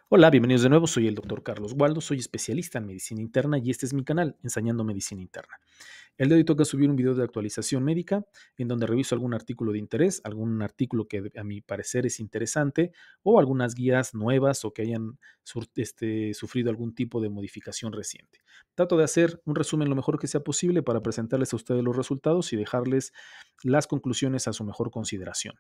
Hola, bienvenidos de nuevo. Soy el doctor Carlos Waldo, soy especialista en medicina interna y este es mi canal, Enseñando Medicina Interna. El de hoy toca subir un video de actualización médica en donde reviso algún artículo de interés, algún artículo que a mi parecer es interesante o algunas guías nuevas o que hayan sufrido algún tipo de modificación reciente. Trato de hacer un resumen lo mejor que sea posible para presentarles a ustedes los resultados y dejarles las conclusiones a su mejor consideración.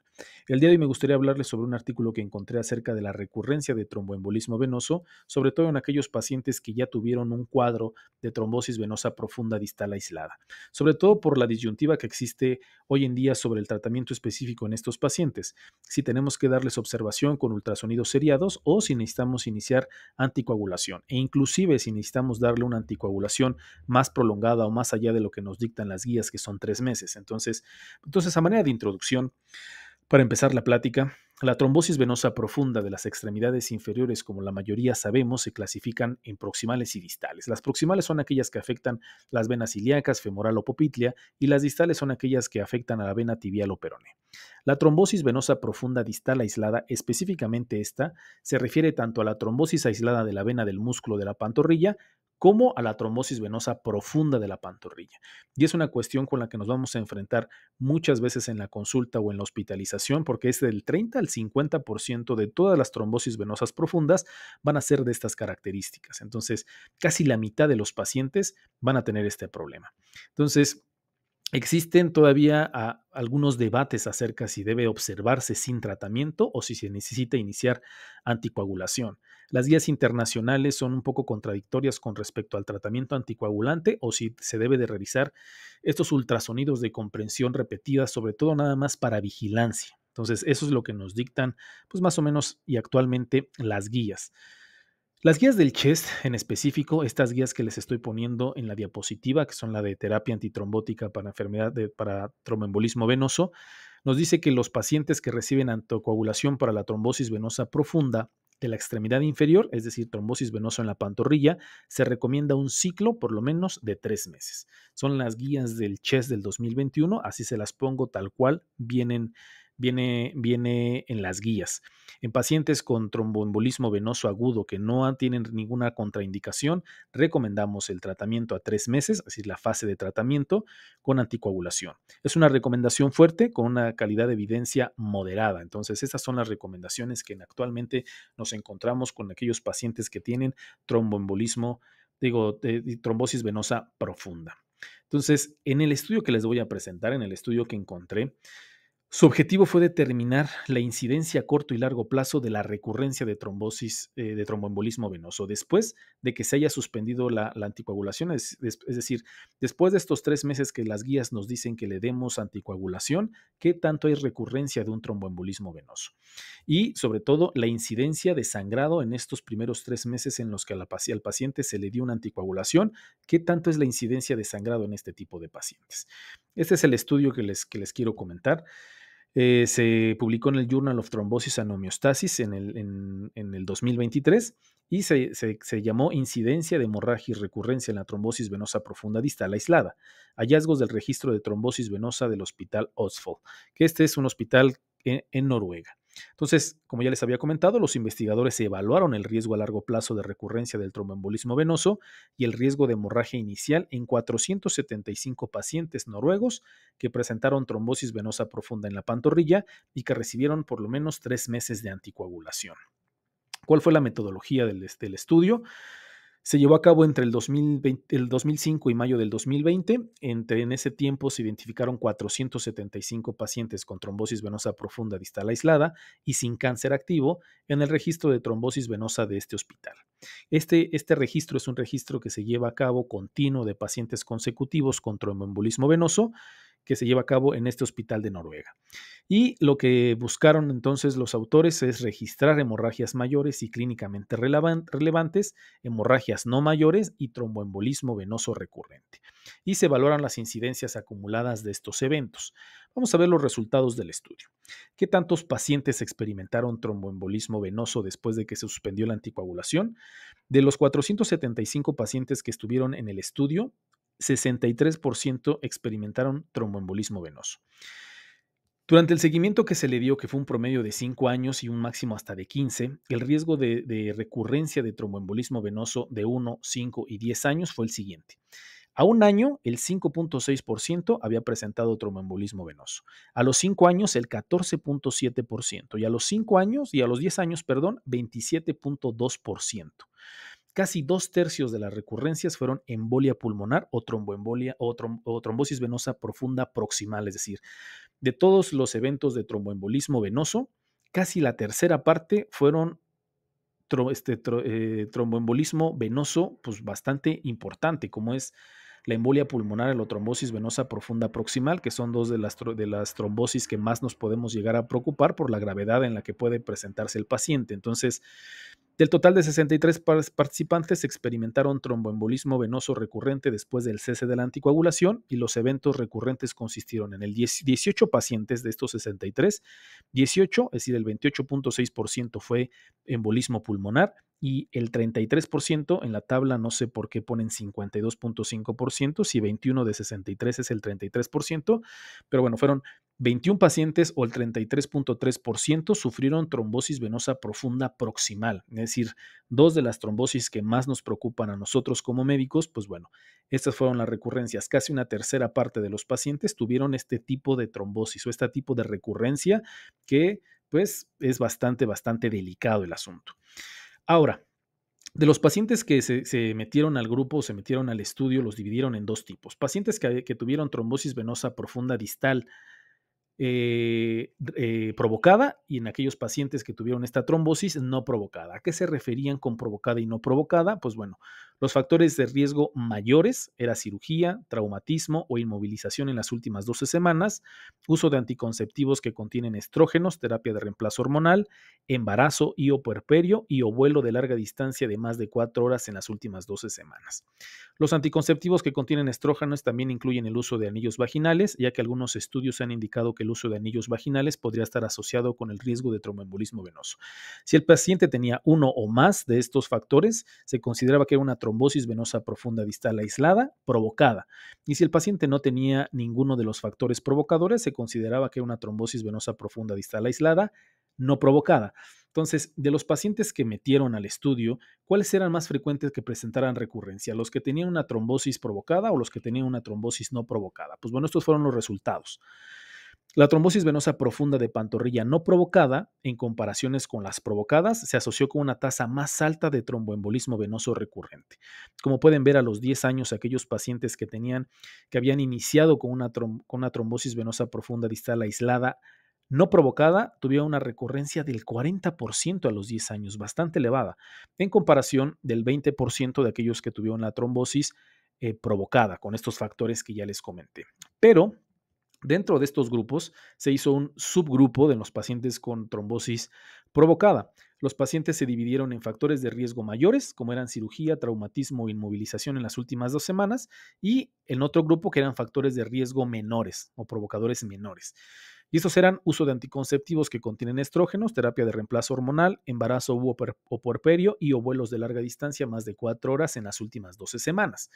El día de hoy me gustaría hablarles sobre un artículo que encontré acerca de la recurrencia de tromboembolismo venoso, sobre todo en aquellos pacientes que ya tuvieron un cuadro de trombosis venosa profunda distal aislada, sobre todo por la disyuntiva que existe hoy en día sobre el tratamiento específico en estos pacientes, si tenemos que darles observación con ultrasonidos seriados o si necesitamos iniciar anticoagulación e inclusive si necesitamos darle una anticoagulación más prolongada o más allá de lo que nos dictan las guías que son 3 meses. Entonces, a manera de introducción, para empezar la plática, la trombosis venosa profunda de las extremidades inferiores, como la mayoría sabemos, se clasifican en proximales y distales. Las proximales son aquellas que afectan las venas ilíacas, femoral o poplitea, y las distales son aquellas que afectan a la vena tibial o peroné. La trombosis venosa profunda distal aislada, específicamente esta, se refiere tanto a la trombosis aislada de la vena del músculo de la pantorrilla como a la trombosis venosa profunda de la pantorrilla. Y es una cuestión con la que nos vamos a enfrentar muchas veces en la consulta o en la hospitalización, porque es del 30 al 50% de todas las trombosis venosas profundas van a ser de estas características. Entonces, casi la mitad de los pacientes van a tener este problema. Entonces, existen todavía algunos debates acerca si debe observarse sin tratamiento o si se necesita iniciar anticoagulación. Las guías internacionales son un poco contradictorias con respecto al tratamiento anticoagulante o si se debe de realizar estos ultrasonidos de comprensión repetida, sobre todo nada más para vigilancia. Entonces, eso es lo que nos dictan, pues más o menos y actualmente las guías. Las guías del CHEST en específico, estas guías que les estoy poniendo en la diapositiva, que son la de terapia antitrombótica para tromboembolismo venoso, nos dice que los pacientes que reciben anticoagulación para la trombosis venosa profunda de la extremidad inferior, es decir, trombosis venosa en la pantorrilla, se recomienda un ciclo por lo menos de 3 meses. Son las guías del CHEST del 2021, así se las pongo tal cual viene en las guías. En pacientes con tromboembolismo venoso agudo que no tienen ninguna contraindicación, recomendamos el tratamiento a 3 meses, es decir, la fase de tratamiento con anticoagulación. Es una recomendación fuerte con una calidad de evidencia moderada. Entonces, estas son las recomendaciones que actualmente nos encontramos con aquellos pacientes que tienen tromboembolismo, trombosis venosa profunda. Entonces, en el estudio que les voy a presentar, en el estudio que encontré, su objetivo fue determinar la incidencia a corto y largo plazo de la recurrencia de trombosis, de tromboembolismo venoso después de que se haya suspendido la anticoagulación, es decir, después de estos 3 meses que las guías nos dicen que le demos anticoagulación, ¿qué tanto hay recurrencia de un tromboembolismo venoso? Y sobre todo la incidencia de sangrado en estos primeros 3 meses en los que al paciente se le dio una anticoagulación, ¿qué tanto es la incidencia de sangrado en este tipo de pacientes? Este es el estudio que les quiero comentar. Se publicó en el Journal of Thrombosis and Homeostasis en el 2023 y se llamó Incidencia de hemorragia y recurrencia en la trombosis venosa profunda distal aislada. Hallazgos del registro de trombosis venosa del Hospital Østfold, que este es un hospital en Noruega. Entonces, como ya les había comentado, los investigadores evaluaron el riesgo a largo plazo de recurrencia del tromboembolismo venoso y el riesgo de hemorragia inicial en 475 pacientes noruegos que presentaron trombosis venosa profunda en la pantorrilla y que recibieron por lo menos 3 meses de anticoagulación. ¿Cuál fue la metodología del estudio? Se llevó a cabo entre el 2005 y mayo del 2020. En ese tiempo se identificaron 475 pacientes con trombosis venosa profunda distal aislada y sin cáncer activo en el registro de trombosis venosa de este hospital. Este registro es un registro que se lleva a cabo continuo de pacientes consecutivos con tromboembolismo venoso que se lleva a cabo en este hospital de Noruega. Y lo que buscaron entonces los autores es registrar hemorragias mayores y clínicamente relevantes, hemorragias no mayores y tromboembolismo venoso recurrente. Y se valoran las incidencias acumuladas de estos eventos. Vamos a ver los resultados del estudio. ¿Qué tantos pacientes experimentaron tromboembolismo venoso después de que se suspendió la anticoagulación? De los 475 pacientes que estuvieron en el estudio, 63% experimentaron tromboembolismo venoso. Durante el seguimiento que se le dio, que fue un promedio de 5 años y un máximo hasta de 15, el riesgo de recurrencia de tromboembolismo venoso de 1, 5 y 10 años fue el siguiente. A un año, el 5.6% había presentado tromboembolismo venoso. A los 5 años, el 14.7%. Y a los 5 años, y a los 10 años, perdón, 27.2%. Casi 2/3 de las recurrencias fueron embolia pulmonar o tromboembolia o trombosis venosa profunda proximal, es decir, de todos los eventos de tromboembolismo venoso, casi la tercera parte fueron tromboembolismo venoso, pues bastante importante, como es la embolia pulmonar o trombosis venosa profunda proximal, que son dos de las trombosis que más nos podemos llegar a preocupar por la gravedad en la que puede presentarse el paciente. Entonces, del total de 63 participantes experimentaron tromboembolismo venoso recurrente después del cese de la anticoagulación y los eventos recurrentes consistieron en el 18 pacientes de estos 63, 18, es decir, el 28.6% fue embolismo pulmonar y el 33% en la tabla, no sé por qué ponen 52.5%, si 21 de 63 es el 33%, pero bueno, fueron 21 pacientes o el 33.3% sufrieron trombosis venosa profunda proximal, es decir, dos de las trombosis que más nos preocupan a nosotros como médicos, pues bueno, estas fueron las recurrencias. Casi una tercera parte de los pacientes tuvieron este tipo de trombosis o este tipo de recurrencia que pues es bastante delicado el asunto. Ahora, de los pacientes que se metieron al grupo, se metieron al estudio, los dividieron en dos tipos. Pacientes que tuvieron trombosis venosa profunda distal provocada y en aquellos pacientes que tuvieron esta trombosis no provocada. ¿A qué se referían con provocada y no provocada? Pues bueno, los factores de riesgo mayores era cirugía, traumatismo o inmovilización en las últimas 12 semanas, uso de anticonceptivos que contienen estrógenos, terapia de reemplazo hormonal, embarazo y o puerperio y o vuelo de larga distancia de más de 4 horas en las últimas 12 semanas. Los anticonceptivos que contienen estrógenos también incluyen el uso de anillos vaginales, ya que algunos estudios han indicado que el uso de anillos vaginales podría estar asociado con el riesgo de tromboembolismo venoso. Si el paciente tenía uno o más de estos factores, se consideraba que era una trombosis venosa profunda distal aislada provocada. Y si el paciente no tenía ninguno de los factores provocadores, se consideraba que era una trombosis venosa profunda distal aislada no provocada. Entonces, de los pacientes que metieron al estudio, ¿cuáles eran más frecuentes que presentaran recurrencia? ¿Los que tenían una trombosis provocada o los que tenían una trombosis no provocada? Pues bueno, estos fueron los resultados. La trombosis venosa profunda de pantorrilla no provocada, en comparaciones con las provocadas, se asoció con una tasa más alta de tromboembolismo venoso recurrente. Como pueden ver, a los 10 años, aquellos pacientes que habían iniciado con una trombosis venosa profunda distal aislada no provocada, tuvieron una recurrencia del 40% a los 10 años, bastante elevada, en comparación del 20% de aquellos que tuvieron la trombosis provocada, con estos factores que ya les comenté. Pero dentro de estos grupos se hizo un subgrupo de los pacientes con trombosis provocada. Los pacientes se dividieron en factores de riesgo mayores, como eran cirugía, traumatismo o inmovilización en las últimas 2 semanas, y en otro grupo que eran factores de riesgo menores o provocadores menores. Y estos eran uso de anticonceptivos que contienen estrógenos, terapia de reemplazo hormonal, embarazo o puerperio y o vuelos de larga distancia más de 4 horas en las últimas 12 semanas.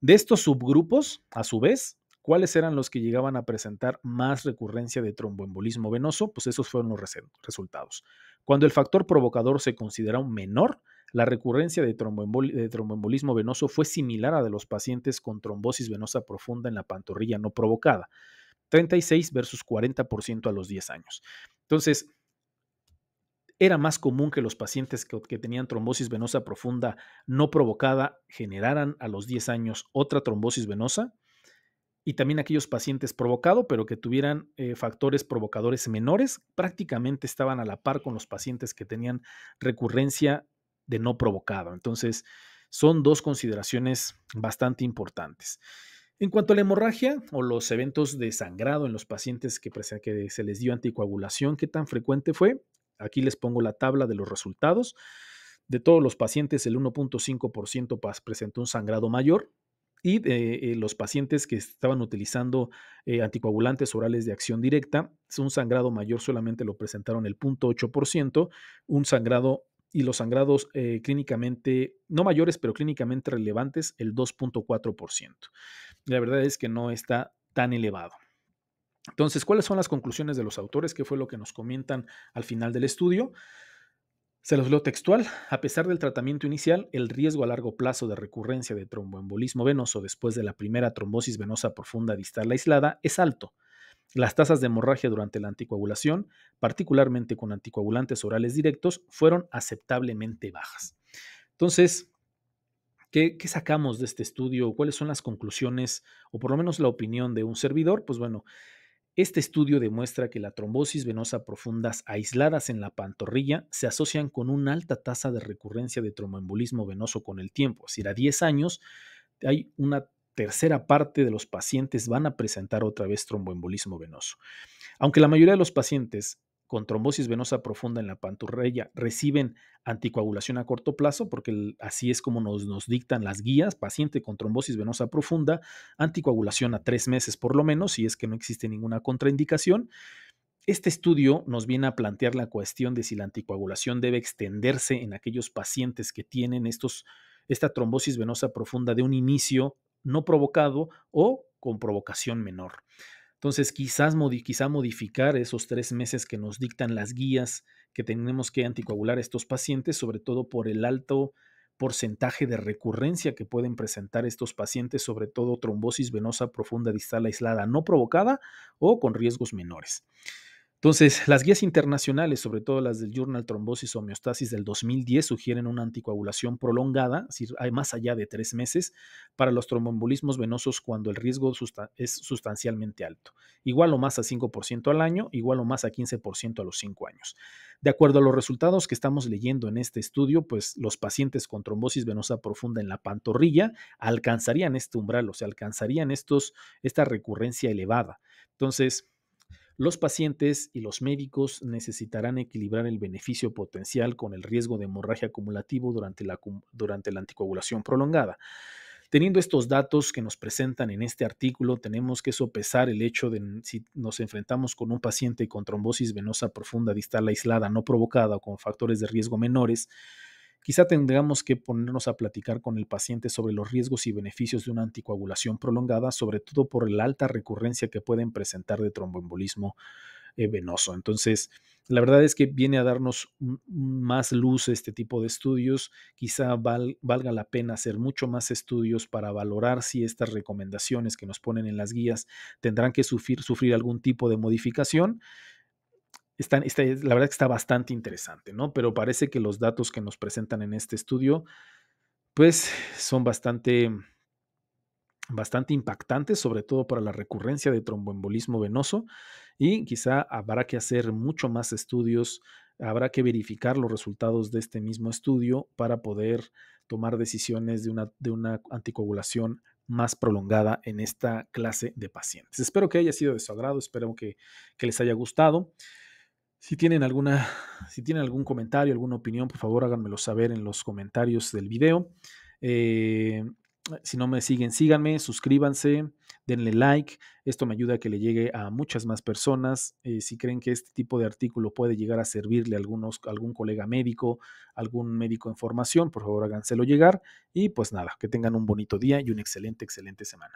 De estos subgrupos, a su vez, ¿cuáles eran los que llegaban a presentar más recurrencia de tromboembolismo venoso? Pues esos fueron los resultados. Cuando el factor provocador se considera un menor, la recurrencia de tromboembolismo venoso fue similar a la de los pacientes con trombosis venosa profunda en la pantorrilla no provocada, 36 versus 40% a los 10 años. Entonces, era más común que los pacientes que tenían trombosis venosa profunda no provocada generaran a los 10 años otra trombosis venosa y también aquellos pacientes provocados, pero que tuvieran factores provocadores menores, prácticamente estaban a la par con los pacientes que tenían recurrencia de no provocado. Entonces, son dos consideraciones bastante importantes. En cuanto a la hemorragia o los eventos de sangrado en los pacientes que se les dio anticoagulación, ¿qué tan frecuente fue? Aquí les pongo la tabla de los resultados. De todos los pacientes, el 1.5% presentó un sangrado mayor y de los pacientes que estaban utilizando anticoagulantes orales de acción directa, un sangrado mayor solamente lo presentaron el 0.8%, un sangrado y los sangrados clínicamente, no mayores, pero clínicamente relevantes, el 2.4%. La verdad es que no está tan elevado. Entonces, ¿cuáles son las conclusiones de los autores? ¿Qué fue lo que nos comentan al final del estudio? Se los leo textual. A pesar del tratamiento inicial, el riesgo a largo plazo de recurrencia de tromboembolismo venoso después de la primera trombosis venosa profunda distal aislada es alto. Las tasas de hemorragia durante la anticoagulación, particularmente con anticoagulantes orales directos, fueron aceptablemente bajas. Entonces, ¿qué sacamos de este estudio? ¿Cuáles son las conclusiones o por lo menos la opinión de un servidor? Pues bueno, este estudio demuestra que la trombosis venosa profundas aisladas en la pantorrilla se asocian con una alta tasa de recurrencia de tromboembolismo venoso con el tiempo. Es decir, a 10 años hay una tercera parte de los pacientes van a presentar otra vez tromboembolismo venoso. Aunque la mayoría de los pacientes con trombosis venosa profunda en la pantorrilla reciben anticoagulación a corto plazo, porque así es como nos dictan las guías, paciente con trombosis venosa profunda, anticoagulación a 3 meses por lo menos, si es que no existe ninguna contraindicación. Este estudio nos viene a plantear la cuestión de si la anticoagulación debe extenderse en aquellos pacientes que tienen esta trombosis venosa profunda de un inicio no provocado o con provocación menor. Entonces, quizá modificar esos 3 meses que nos dictan las guías que tenemos que anticoagular a estos pacientes, sobre todo por el alto porcentaje de recurrencia que pueden presentar estos pacientes, sobre todo trombosis venosa profunda distal aislada no provocada o con riesgos menores. Entonces, las guías internacionales, sobre todo las del Journal Thrombosis Homeostasis del 2010, sugieren una anticoagulación prolongada, es decir, hay más allá de 3 meses, para los tromboembolismos venosos cuando el riesgo es sustancialmente alto. Igual o más a 5% al año, igual o más a 15% a los 5 años. De acuerdo a los resultados que estamos leyendo en este estudio, pues los pacientes con trombosis venosa profunda en la pantorrilla alcanzarían este umbral, o sea, alcanzarían esta recurrencia elevada. Entonces, los pacientes y los médicos necesitarán equilibrar el beneficio potencial con el riesgo de hemorragia acumulativo durante la anticoagulación prolongada. Teniendo estos datos que nos presentan en este artículo, tenemos que sopesar el hecho de si nos enfrentamos con un paciente con trombosis venosa profunda distal aislada no provocada o con factores de riesgo menores. Quizá tengamos que ponernos a platicar con el paciente sobre los riesgos y beneficios de una anticoagulación prolongada, sobre todo por la alta recurrencia que pueden presentar de tromboembolismo venoso. Entonces, la verdad es que viene a darnos más luz este tipo de estudios. Quizá valga la pena hacer mucho más estudios para valorar si estas recomendaciones que nos ponen en las guías tendrán que sufrir algún tipo de modificación. La verdad que está bastante interesante, ¿no? Pero parece que los datos que nos presentan en este estudio, pues son bastante impactantes, sobre todo para la recurrencia de tromboembolismo venoso, y quizá habrá que hacer mucho más estudios, habrá que verificar los resultados de este mismo estudio para poder tomar decisiones de una anticoagulación más prolongada en esta clase de pacientes. Espero que haya sido de su agrado, espero que les haya gustado. Si tienen algún comentario, alguna opinión, por favor háganmelo saber en los comentarios del video. Eh, si no me siguen, síganme, suscríbanse, denle like. Esto me ayuda a que le llegue a muchas más personas. Si creen que este tipo de artículo puede llegar a servirle a algún colega médico, algún médico en formación, por favor háganselo llegar. Y pues nada, que tengan un bonito día y una excelente semana.